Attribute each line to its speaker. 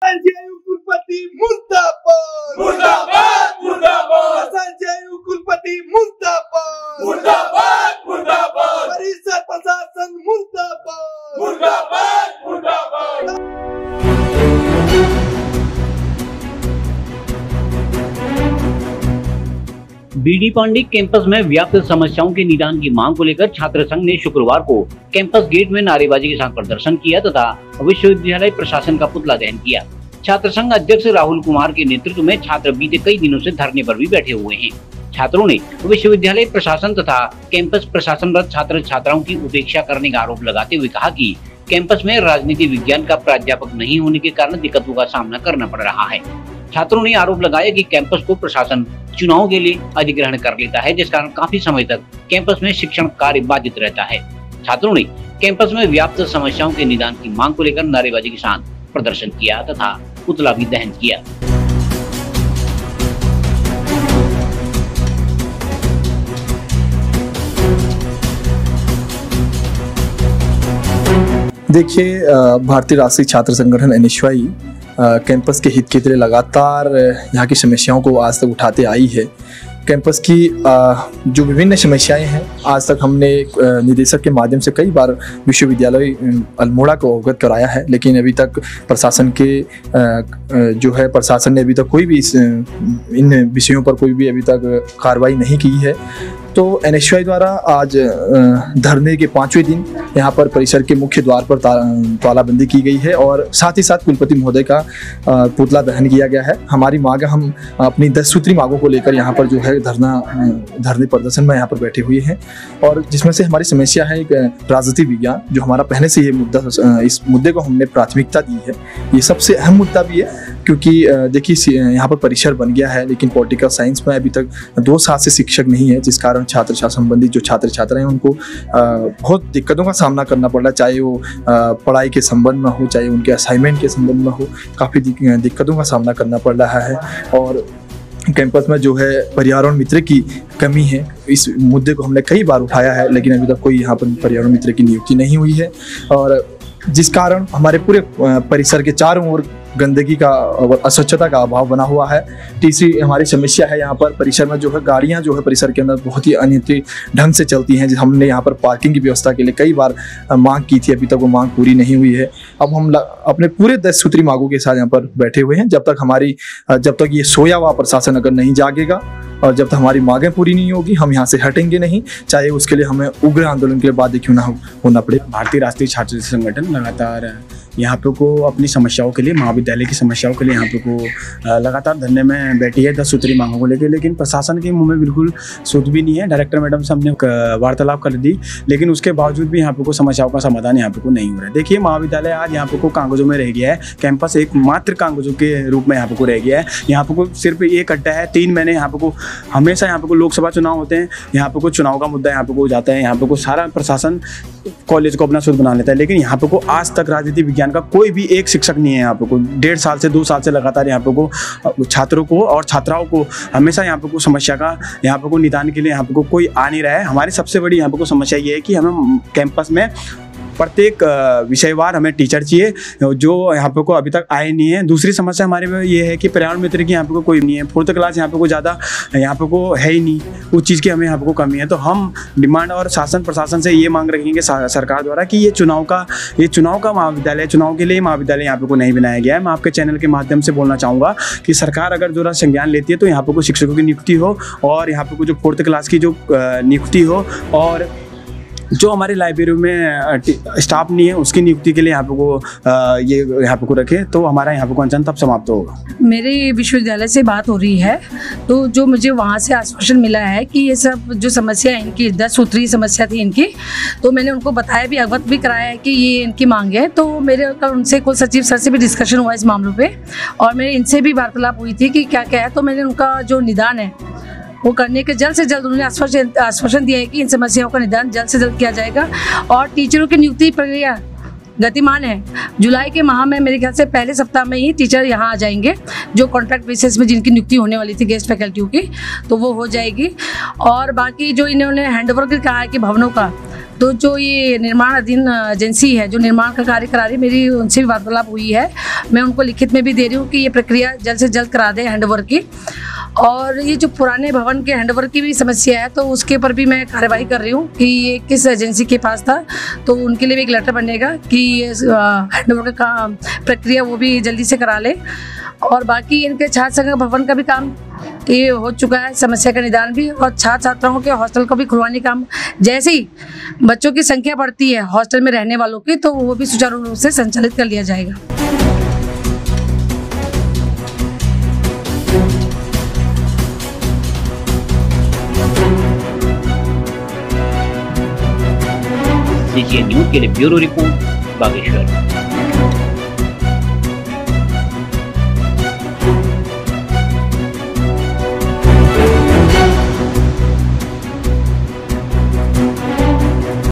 Speaker 1: संजय कुलपति मुर्दाबाद मुर्दाबाद मुर्दाबाद, संजय कुलपति मुर्दाबाद मुर्दाबाद मुर्दाबाद, परिसर प्रशासन मुर्दाबाद मुर्दाबाद मुर्दाबाद।
Speaker 2: बीडी पांडे कैंपस में व्याप्त समस्याओं के निदान की मांग को लेकर छात्र संघ ने शुक्रवार को कैंपस गेट में नारेबाजी के साथ प्रदर्शन किया तथा विश्वविद्यालय प्रशासन का पुतला दहन किया। छात्र संघ अध्यक्ष राहुल कुमार के नेतृत्व में छात्र बीते कई दिनों से धरने पर भी बैठे हुए हैं। छात्रों ने विश्वविद्यालय प्रशासन तथा कैंपस प्रशासनरत छात्र छात्राओं की उपेक्षा करने का आरोप लगाते हुए कहा कि कैंपस में राजनीति विज्ञान का प्राध्यापक नहीं होने के कारण दिक्कतों का सामना करना पड़ रहा है। छात्रों ने आरोप लगाया कि कैंपस को प्रशासन चुनाव के लिए अधिग्रहण कर लेता है, जिस कारण काफी समय तक कैंपस में शिक्षण कार्य बाधित रहता है। छात्रों ने कैंपस में व्याप्त समस्याओं के निदान की मांग को लेकर नारेबाजी के साथ प्रदर्शन किया तथा पुतला भी दहन किया।
Speaker 3: देखिए, भारतीय राष्ट्रीय छात्र संगठन NSY कैंपस के हित के लिए लगातार यहाँ की समस्याओं को आज तक उठाते आई है। कैंपस की जो विभिन्न समस्याएं हैं, आज तक हमने निदेशक के माध्यम से कई बार विश्वविद्यालय अल्मोड़ा को अवगत कराया है, लेकिन अभी तक प्रशासन ने अभी तक कोई भी इन विषयों पर कोई भी अभी तक कार्रवाई नहीं की है। तो NSY द्वारा आज धरने के 5वें दिन यहाँ पर परिसर के मुख्य द्वार पर तालाबंदी की गई है और साथ ही साथ कुलपति महोदय का पुतला दहन किया गया है। हमारी मांग, हम अपनी 10 सूत्री मांगों को लेकर यहाँ पर जो है धरने प्रदर्शन में यहाँ पर बैठे हुए हैं और जिसमें से हमारी समस्या है एक राजनीति विज्ञान, जो हमारा पहले से ये मुद्दा, इस मुद्दे को हमने प्राथमिकता दी है। ये सबसे अहम मुद्दा भी है क्योंकि देखिए यहाँ पर परिसर बन गया है, लेकिन पॉलिटिकल साइंस में अभी तक 2 साल से शिक्षक नहीं है, जिस कारण छात्र संबंधित जो छात्र छात्राएं हैं उनको बहुत दिक्कतों का सामना करना पड़ रहा है, चाहे वो पढ़ाई के संबंध में हो, चाहे उनके असाइनमेंट के संबंध में हो, काफ़ी दिक्कतों का सामना करना पड़ रहा है। और कैंपस में जो है पर्यावरण मित्र की कमी है, इस मुद्दे को हमने कई बार उठाया है, लेकिन अभी तक कोई यहाँ पर पर्यावरण मित्र की नियुक्ति नहीं हुई है और जिस कारण हमारे पूरे परिसर के चारों ओर गंदगी का और अस्वच्छता का अभाव बना हुआ है। तीसरी हमारी समस्या है, यहाँ पर परिसर में जो है गाड़ियाँ जो है परिसर के अंदर बहुत ही अनियंत्रित ढंग से चलती हैं। हमने यहाँ पर पार्किंग की व्यवस्था के लिए कई बार मांग की थी, अभी तक वो मांग पूरी नहीं हुई है। अब हम अपने पूरे 10 सूत्री मांगों के साथ यहाँ पर बैठे हुए हैं। जब तक ये सोया हुआ प्रशासन अगर नहीं जागेगा और जब तक हमारी मांगें पूरी नहीं होगी, हम यहाँ से हटेंगे नहीं, चाहे उसके लिए हमें उग्र आंदोलन के लिए बाध्य क्यों ना होना पड़े।
Speaker 4: भारतीय राष्ट्रीय छात्र संगठन लगातार यहाँ पे को अपनी समस्याओं के लिए, महाविद्यालय की समस्याओं के लिए यहाँ पे को लगातार धरने में बैठी है 10 सूत्री मांगों को लेकर, लेकिन प्रशासन के मुंह में बिल्कुल सूद भी नहीं है। डायरेक्टर मैडम से हमने वार्तालाप कर दी, लेकिन उसके बावजूद भी यहाँ पे को समस्याओं का समाधान यहाँ पे को नहीं हो रहा है। देखिए, महाविद्यालय आज यहाँ पे को कागजों में रह गया है, कैंपस एक मात्र कागजों के रूप में यहाँ पे को रह गया है। यहाँ पे को सिर्फ एक अड्डा है, 3 महीने यहाँ पे को हमेशा यहाँ पे को लोकसभा चुनाव होते हैं, यहाँ पे को चुनाव का मुद्दा यहाँ पे को जाता है, यहाँ पे को सारा प्रशासन कॉलेज को अपना शुद्ध बना लेता है, लेकिन यहाँ पे को आज तक राजनीति विज्ञान का कोई भी एक शिक्षक नहीं है। यहाँ पे को 1.5 साल से 2 साल से लगातार यहाँ पे को छात्रों को और छात्राओं को हमेशा यहाँ पे को समस्या का यहाँ पे को निदान के लिए यहाँ पे को कोई आ नहीं रहा है। हमारी सबसे बड़ी यहाँ पे को समस्या ये है कि हमें कैंपस में प्रत्येक विषयवार हमें टीचर चाहिए, जो यहाँ पे को अभी तक आए नहीं है। दूसरी समस्या हमारे में ये है कि पर्यावरण मित्र की यहाँ पे को कोई नहीं है, 4th क्लास यहाँ पे को ज़्यादा यहाँ पे को है ही नहीं, उस चीज़ की हमें यहाँ पे को कमी है। तो हम डिमांड और शासन प्रशासन से ये मांग रखेंगे सरकार द्वारा कि ये चुनाव का महाविद्यालय, चुनाव के लिए महाविद्यालय यहाँ पे को नहीं बनाया गया है। मैं आपके चैनल के माध्यम से बोलना चाहूँगा कि सरकार अगर जो संज्ञान लेती है तो यहाँ पे को शिक्षकों की नियुक्ति हो और यहाँ पे को जो 4th क्लास की जो नियुक्ति हो और जो हमारे लाइब्रेरी में स्टाफ नहीं है उसकी नियुक्ति के लिए यहाँ पे को ये यहाँ पे को रखे, तो हमारा यहाँ पे को अनशन तब समाप्त होगा।
Speaker 5: मेरे विश्वविद्यालय से बात हो रही है, तो जो मुझे वहाँ से आश्वासन मिला है कि ये सब जो समस्या है इनकी 10 सूत्री समस्या थी इनकी, तो मैंने उनको बताया भी, अवगत भी कराया है कि ये इनकी मांग है। तो मेरे कल उनसे कुल सचिव सर से भी डिस्कशन हुआ इस मामलों पर और मेरे इनसे भी वार्तालाप हुई थी कि क्या क्या है। तो मैंने उनका जो निदान है वो करने के जल्द से जल्द उन्होंने आश्वासन दिया है कि इन समस्याओं का निदान जल्द से जल्द किया जाएगा और टीचरों की नियुक्ति प्रक्रिया गतिमान है। जुलाई के माह में मेरे ख्याल से पहले सप्ताह में ही टीचर यहाँ आ जाएंगे, जो कॉन्ट्रैक्ट बेसिस में जिनकी नियुक्ति होने वाली थी गेस्ट फैकल्टियों की, तो वो हो जाएगी। और बाकी जो इन्होंने हैंडओवर कहा है कि भवनों का, तो जो ये निर्माणाधीन एजेंसी है जो निर्माण का कार्य करा रही है, मेरी उनसे भी वार्तालाप हुई है। मैं उनको लिखित में भी दे रही हूँ कि ये प्रक्रिया जल्द से जल्द करा दें हैंडओवर की। और ये जो पुराने भवन के हैंडओवर की भी समस्या है, तो उसके ऊपर भी मैं कार्यवाही कर रही हूँ कि ये किस एजेंसी के पास था, तो उनके लिए भी एक लेटर बनेगा कि ये हैंडओवर का प्रक्रिया वो भी जल्दी से करा ले। और बाकी इनके छात्र संघ भवन का भी काम ये हो चुका है, समस्या का निदान भी, और छात्र छात्राओं के हॉस्टल को भी खुलवाने का काम, जैसे ही बच्चों की संख्या बढ़ती है हॉस्टल में रहने वालों की, तो वो भी सुचारू रूप से संचालित कर लिया जाएगा।
Speaker 2: CCN न्यूज के लिए ब्यूरो रिपोर्ट बागेश्वर।